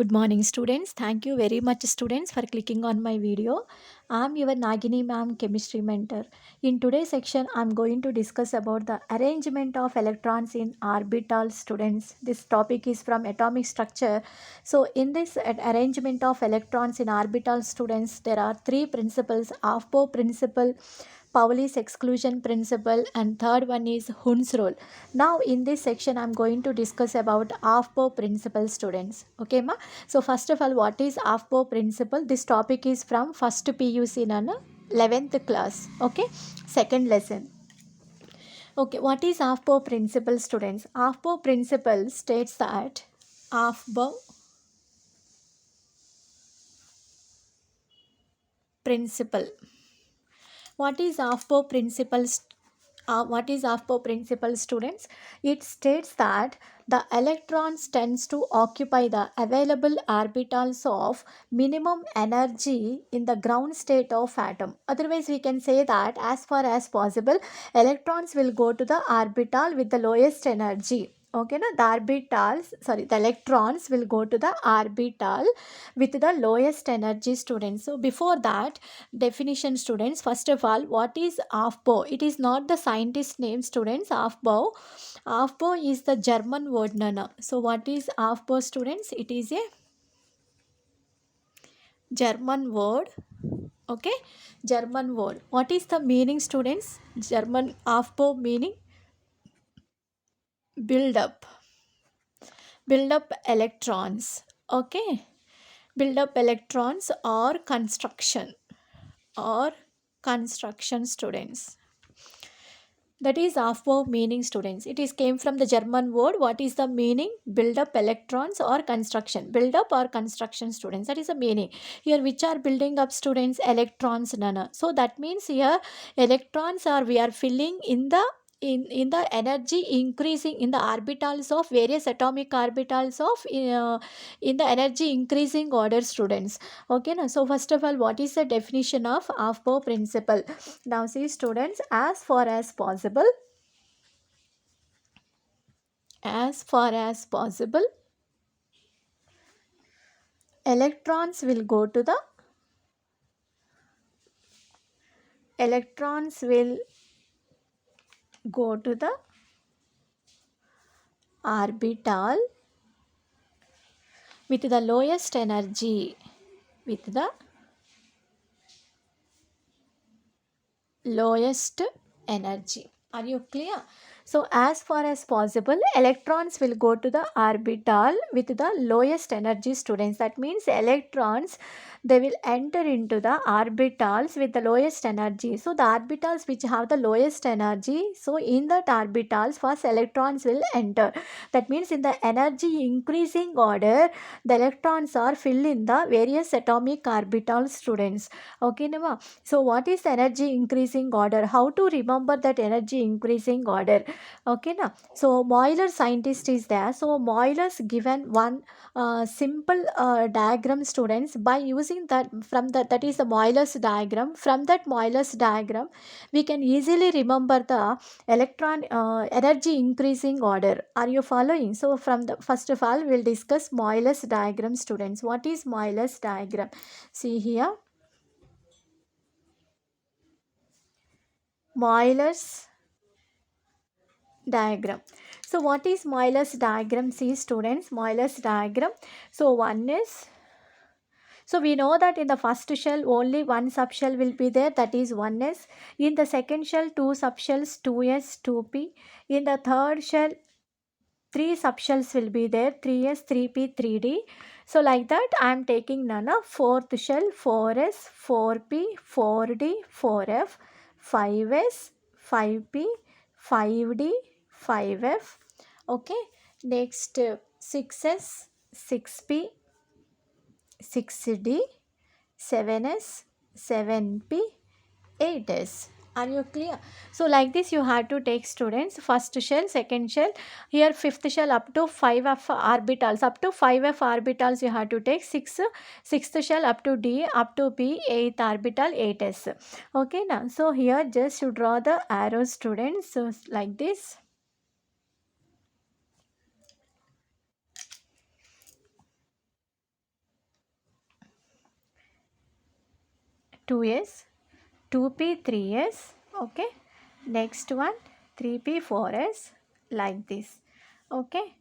Good morning students. Thank you very much students for clicking on my video. I am your Nagini ma'am chemistry mentor. In today's section I am going to discuss about the arrangement of electrons in orbital students. This topic is from atomic structure. So in this arrangement of electrons in orbital students there are three principles: Aufbau principle, Pauli's exclusion principle, and third one is Hund's rule. Now in this section I am going to discuss about Aufbau principle students. Okay ma? So first of all, what is Aufbau principle? This topic is from first PUC in 11th class. Okay, second lesson. Okay, what is Aufbau principle students? Aufbau principle states that Aufbau principle. What is Aufbau principle? What is Aufbau principle students? It states that the electrons tends to occupy the available orbitals of minimum energy in the ground state of atom. Otherwise we can say that as far as possible electrons will go to the orbital with the lowest energy. Okay, na? The electrons will go to the orbital with the lowest energy students. So before that, definition students, first of all, what is Aufbau? It is not the scientist name students. Aufbau is the German word nana. So what is Aufbau students? It is a German word. Okay, German word. What is the meaning students? German Aufbau meaning build up electrons. Okay, build up electrons or construction students. That is Aufbau meaning students. It is came from the German word. What is the meaning? Build up electrons or construction. Build up or construction students. That is the meaning. Here which are building up students? Electrons nana. So that means here electrons are we are filling in the energy increasing in the orbitals of various atomic orbitals of in the energy increasing order students. Okay now, so first of all, what is the definition of Aufbau principle? Now see students, as far as possible electrons will go to the electrons will go to the orbital with the lowest energy, with the lowest energy. Are you clear? So as far as possible electrons will go to the orbital with the lowest energy students. That means electrons, they will enter into the orbitals with the lowest energy. So the orbitals which have the lowest energy, so in that orbitals first electrons will enter. That means in the energy increasing order the electrons are filled in the various atomic orbital students. Okay Nema? So what is the energy increasing order? How to remember that energy increasing order? Okay na? So Euler scientist is there. So Euler's given one simple diagram students. By using that is the Euler's diagram. From that Euler's diagram we can easily remember the electron energy increasing order. Are you following? So from the first of all we'll discuss Euler's diagram students. What is Euler's diagram? See here, Euler's diagram. So what is Euler's diagram? See students, Euler's diagram. So one is, so we know that in the first shell only one subshell will be there, that is 1s. In the second shell two subshells, 2s, 2p. In the third shell three subshells will be there, 3s, 3p, 3d. So like that I am taking nana. Fourth shell 4s, 4p, 4d, 4f, 5s, 5p, 5d, 5f. Okay, next 6s, 6p, 6d, 7s, 7p, 8s. Are you clear? So like this you have to take students first shell, second shell, here fifth shell up to 5f orbitals, up to 5f orbitals you have to take, sixth shell up to d, up to p, 8th orbital, 8s. Okay now, so here just you draw the arrows students. So like this. 2s, 2p 3s, okay. Next one 3p 4s, like this, okay.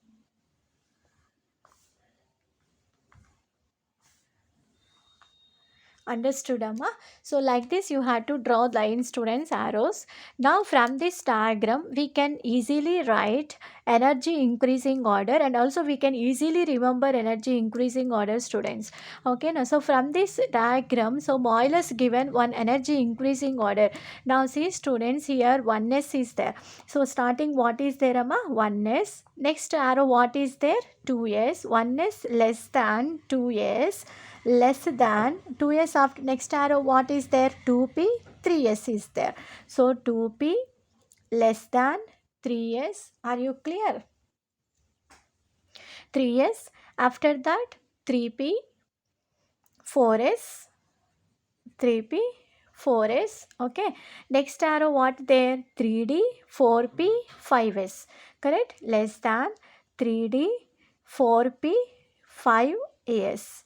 Understood, Amma? So like this you had to draw line, students, arrows. Now from this diagram we can easily write energy increasing order, and also we can easily remember energy increasing order, students. Okay, now so from this diagram, so Moyle's given one energy increasing order. Now see, students, here 1s is there. So starting, what is there, Amma? 1s. Next arrow, what is there? 2s. 1s less than 2s, less than 2s. After next arrow, what is there? 2p 3s is there. So 2p less than 3s. Are you clear? 3s. After that 3p 4s, 3p 4s, okay. Next arrow, what there? 3d 4p 5s, correct. Less than 3d 4p 5s.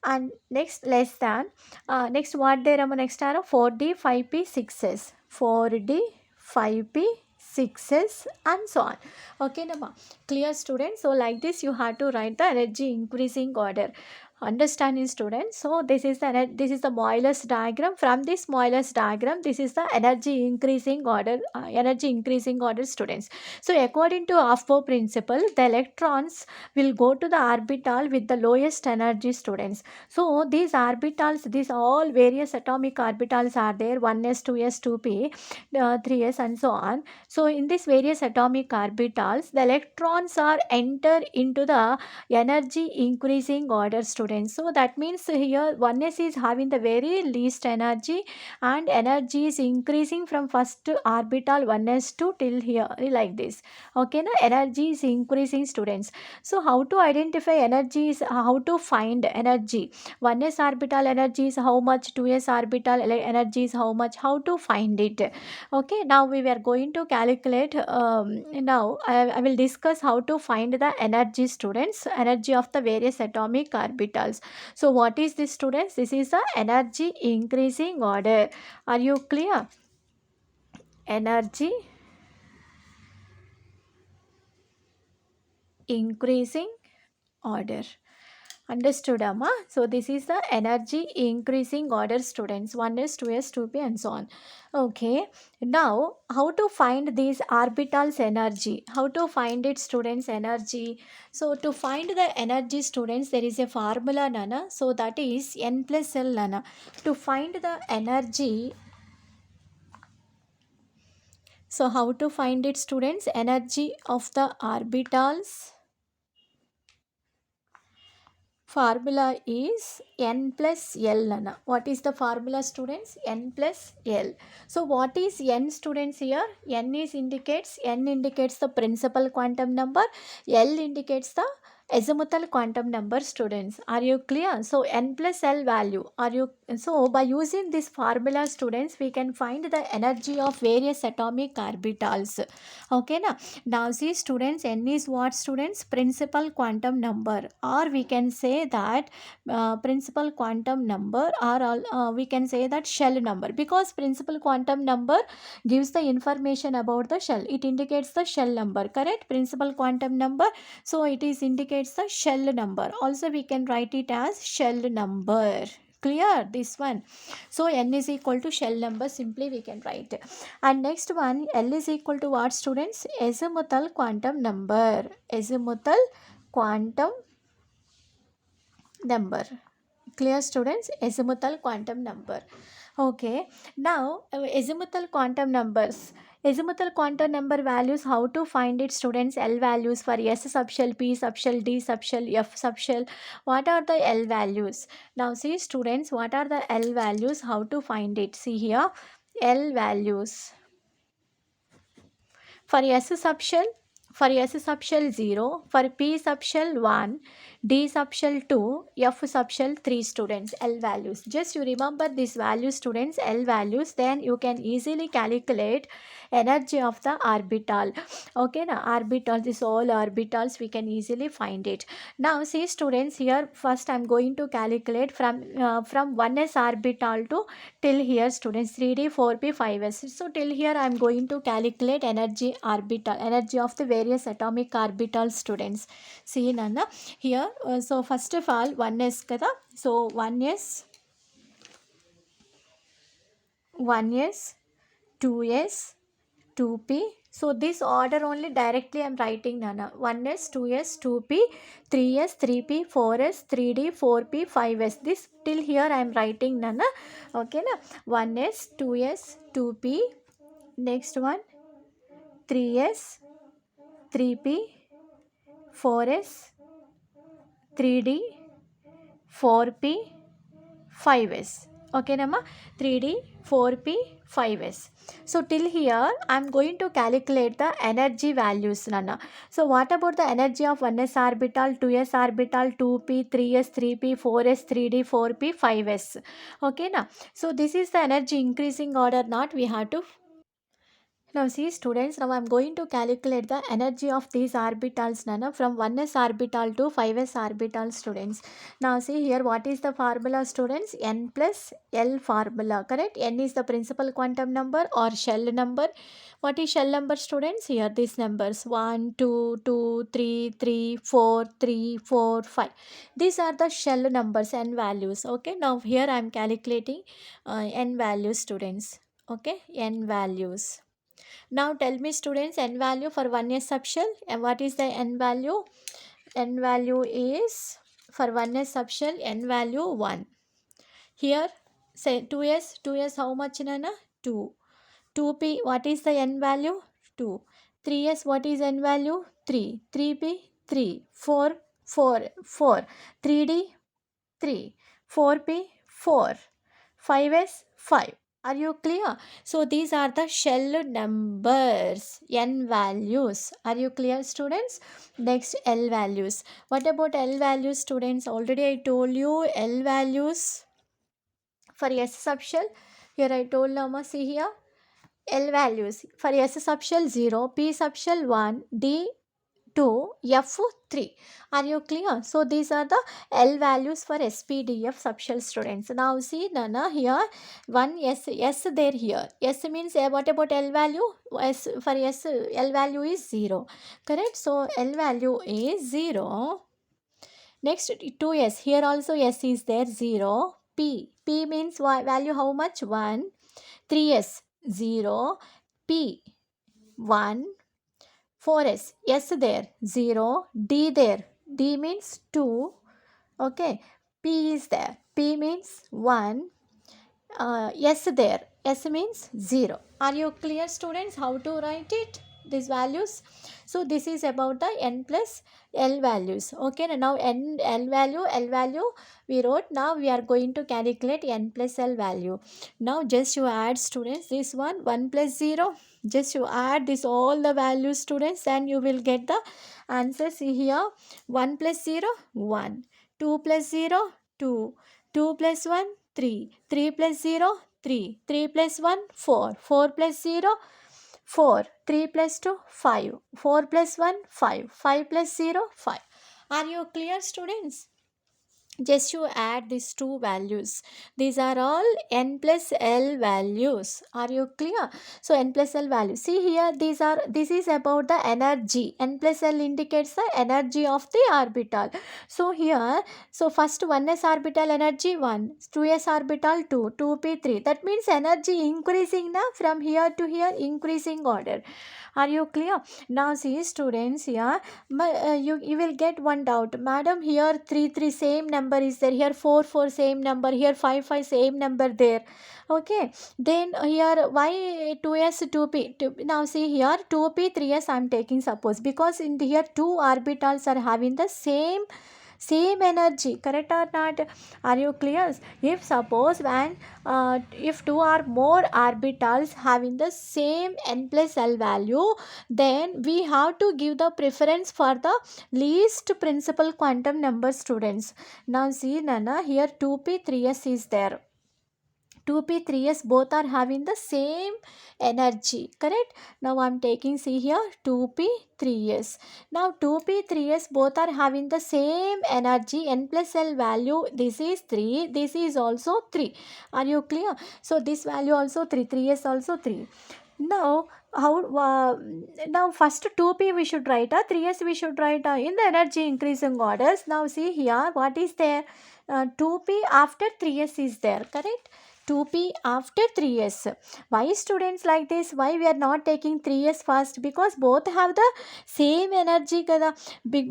And next, less than, next what there, next arrow? 4d 5p 6s, 4d 5p 6s, and so on. Okay, Nama? Clear, students? So like this you have to write the energy increasing order. Understanding, students? So this is the Moyle's diagram. From this Moyle's diagram, this is the energy increasing order, students. So according to Aufbau principle, the electrons will go to the orbital with the lowest energy, students. So these orbitals, these all various atomic orbitals are there, 1s, 2s, 2p, 3s, and so on. So in these various atomic orbitals, the electrons are enter into the energy increasing order, students. So that means here 1s is having the very least energy, and energy is increasing from first orbital 1s to till here, like this. Okay, now energy is increasing, students. So how to identify energy is how to find energy. 1s orbital energy is how much, 2s orbital energy is how much, how to find it. Okay, now we were going to calculate, now I will discuss how to find the energy, students, energy of the various atomic orbitals. So what is this, students? This is the energy increasing order. Are you clear? Energy increasing order. Understood, Amma? So this is the energy increasing order, students. 1s, 2s, 2p, and so on. Okay. Now, how to find these orbitals energy? How to find it, students, energy? So to find the energy, students, there is a formula, Nana. So that is n plus L, Nana. To find the energy, so how to find it, students? Energy of the orbitals. Formula is n plus L, Nana. What is the formula, students? N plus L. So what is n, students, here? N indicates the principal quantum number. L indicates the azimuthal quantum number, students. Are you clear? So n plus L value. So by using this formula, students, we can find the energy of various atomic orbitals. Okay, now see, students, n is what, students? Principal quantum number, or we can say that principal quantum number, or we can say that shell number, because principal quantum number gives the information about the shell. It indicates the shell number, correct? Principal quantum number, so it is indicates the shell number. Also we can write it as shell number. Clear this one? So n is equal to shell number, simply we can write. And next one, L is equal to what, students? Azimuthal quantum number. Azimuthal quantum number. Clear, students? Azimuthal quantum number. Okay, now azimuthal quantum numbers. Azimuthal quantum number values, how to find it, students? L values for S subshell, P subshell, D subshell, F subshell. What are the L values? Now see, students, what are the L values? How to find it? See here, L values. For S subshell, 0, for P subshell 1, D subshell 2, F subshell 3 students, L values. Just you remember these values students, L values, then you can easily calculate energy of the orbital. Okay, now orbital, this all orbitals we can easily find it. Now see students, here first I'm going to calculate from 1s orbital to till here students, 3d 4p 5s. So till here I'm going to calculate energy orbital, energy of the various atomic orbital students. See Nana, here so first of all 1s kada, so 1s 1s 2s 2p. So this order only directly I am writing Nana. 1s 2s 2p 3s 3p 4s 3d 4p 5s. This till here I am writing Nana. Okay na, 1s 2s 2p, next one 3s 3p 4s 3d 4p 5s. Okay Nama, 3d 4p 5s. So till here I am going to calculate the energy values Nana. So what about the energy of 1s orbital, 2s orbital, 2p, 3s, 3p, 4s, 3d, 4p, 5s. Okay na. So this is the energy increasing order, not we have to. Now see students, now I am going to calculate the energy of these orbitals Nana, from 1s orbital to 5s orbital students. Now see here, what is the formula students? N plus L formula, correct? N is the principal quantum number or shell number. What is shell number students? Here these numbers 1, 2, 2, 3, 3, 4, 3, 4, 5. These are the shell numbers and values. Okay, now here I am calculating N values students. Okay, N values. Now tell me students, n value for 1s subshell, and what is the n value? N value is for 1s subshell, n value 1. Here say 2s how much Nana? 2. 2p, what is the n value? 2. 3s, what is n value? 3. 3p 3. 4 4 4. 3d 3. 4p 4. 5s 5. Are you clear? So these are the shell numbers, n values. Are you clear students? Next, L values. What about L values students? Already I told you L values for S subshell. Here I told Lama, see here. L values for S subshell 0, P subshell 1, D 2, F 3. Are you clear? So these are the L values for SPDF subshell students. Now see Nana, here one S there here. S means what about L value? S for S, L value is 0. Correct? So L value is 0. Next 2S. Here also S is there 0. P means value how much? 1. 3S 0. P 1. 4s, s there 0, d there, d means 2. Okay, p is there, p means 1, s there, s means 0. Are you clear students how to write it, these values? So this is about the n plus L values. Okay, now L value we wrote. Now we are going to calculate n plus L value. Now just you add students this 1 plus 0. Just you add this all the values students, and you will get the answer. See here, 1 plus 0 1, 2 plus 0 2, 2 plus 1 3, 3 plus 0 3, 3 plus 1 4, 4 plus 0 4, 3 plus 2 5, 4 plus 1 5, 5 plus 0 5. Are you clear students? Just you add these two values. These are all n plus L values. Are you clear? So n plus L values. See here, this is about the energy. N plus L indicates the energy of the orbital. So here, so first 1s orbital energy 1, 2s orbital 2, 2p 3. That means energy increasing now from here to here, increasing order. Are you clear? Now see students here, you will get one doubt. Madam, here 3 3 same number is there. Here 4 4 same number. Here 5 5 same number there. Okay. Then here why 2s 2p? Now see here 2p 3s I am taking suppose, because in here two orbitals are having the same energy, correct or not? Are you clear? If suppose when if two or more orbitals having the same n plus l value, then we have to give the preference for the least principal quantum number, students. Now see Nana, here 2p 3s is there. 2p 3s both are having the same energy, correct? Now I'm taking, see here, 2p 3s. Now 2p 3s both are having the same energy, n plus l value. This is 3, this is also 3. Are you clear? So this value also 3, 3s also 3. Now how now first 2p we should write, 3s we should write in the energy increasing orders. Now see here what is there, 2p after 3s is there, correct? 2p after 3s. Why students like this? Why we are not taking 3s first? Because both have the same energy kada.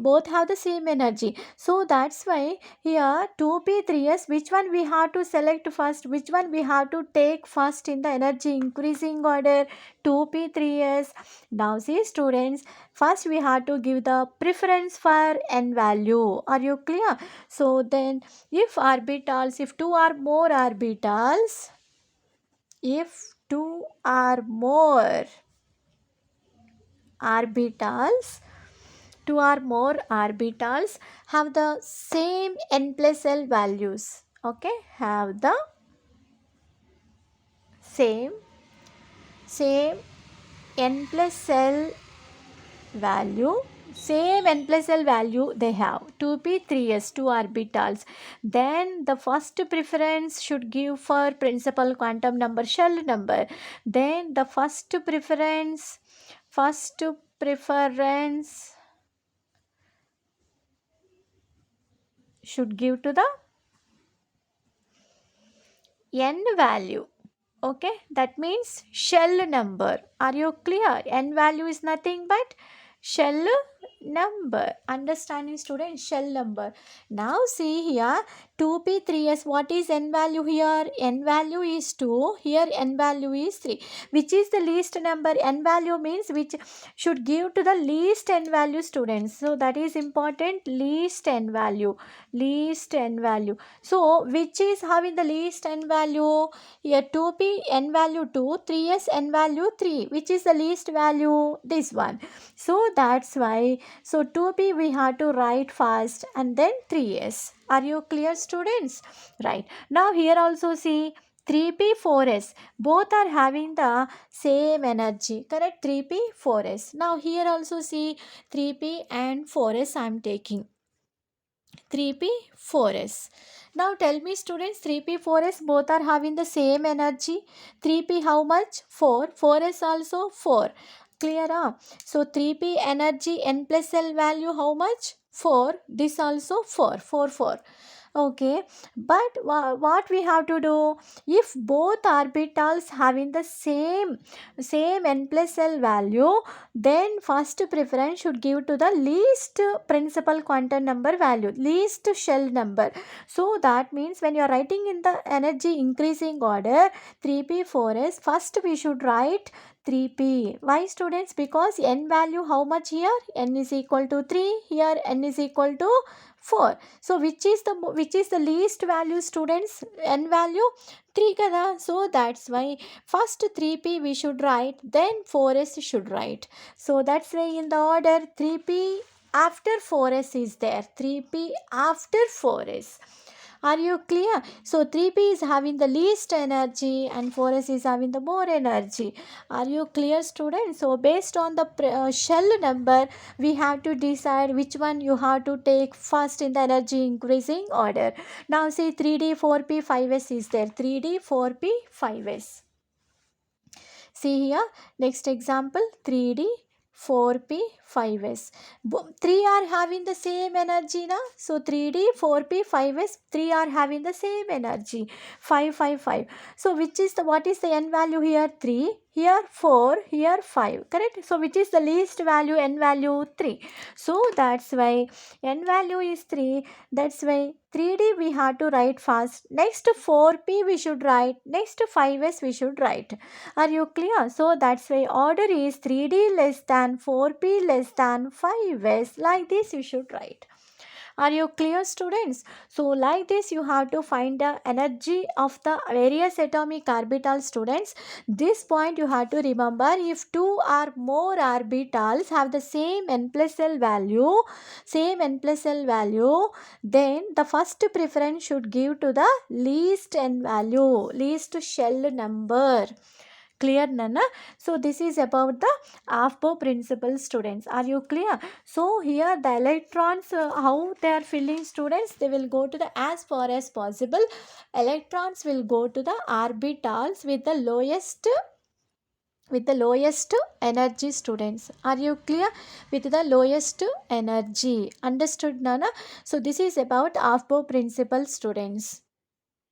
Both have the same energy. So that's why here 2p 3s, which one we have to select first? Which one we have to take first in the energy increasing order? 2p 3s. Now see students, first we have to give the preference for n value. Are you clear? So then if orbitals, if two or more orbitals, if two or more orbitals, two or more orbitals have the same n plus l values, okay, have the same n plus l value, same n plus l value they have, 2p 3s, two orbitals, then the first preference should give for principal quantum number, shell number. Then the first preference should give to the n value, okay, that means shell number. Are you clear? N value is nothing but shell number. Understanding student? Shell number. Now see here 2p 3s, what is n value here? N value is 2, here n value is 3. Which is the least number? N value means which should give to the least n value, students. So that is important, least n value, least n value. So which is having the least n value? Here 2p n value 2, 3s n value 3. Which is the least value? This one. So that's why, so 2p we have to write first and then 3s. Are you clear, students? Right. Now here also see 3p 4s, both are having the same energy, correct? 3p 4s. Now here also see 3p and 4s I am taking. 3p 4s. Now tell me students, 3p 4s both are having the same energy. 3p how much? 4. 4s also 4. Clear? So 3p energy n plus l value how much? 4. This also 4. 4 4. Okay, but what we have to do, if both orbitals having the same n plus l value, then first preference should give to the least principal quantum number value, least shell number. So that means when you are writing in the energy increasing order 3p 4s, first we should write 3p. Why students? Because n value how much here? N is equal to 3, here n is equal to 4. So which is the least value, students? N value 3 kada. So that's why first 3p we should write, then 4s should write. So that's why in the order 3p after 4s is there, 3p after 4s. Are you clear? So 3p is having the least energy and 4s is having the more energy. Are you clear, students? So based on the shell number, we have to decide which one you have to take first in the energy increasing order. Now see 3d 4p 5s is there, 3d 4p 5s. See here, next example, 3d 4p 5s. 3 are having the same energy now. So 3d 4p 5s, 3 are having the same energy, 5 5 5. So which is what is the n value here? 3, here 4, here 5, correct? So which is the least value? N value 3. So that's why n value is 3. That's why 3d we have to write first. Next 4p we should write. Next 5s we should write. Are you clear? So that's why order is 3d less than 4p less than 5s. Like this you should write. Are you clear, students? So like this you have to find the energy of the various atomic orbitals, students. This point you have to remember. If two or more orbitals have the same n plus l value, then the first preference should give to the least n value, least shell number. Clear, Nana? So this is about the Aufbau principle, students. Are you clear? So here the electrons, how they are filling, students, they will go to the, as far as possible, electrons will go to the orbitals with the lowest energy, students. Are you clear? With the lowest energy. Understood, Nana? So this is about Aufbau principle, students.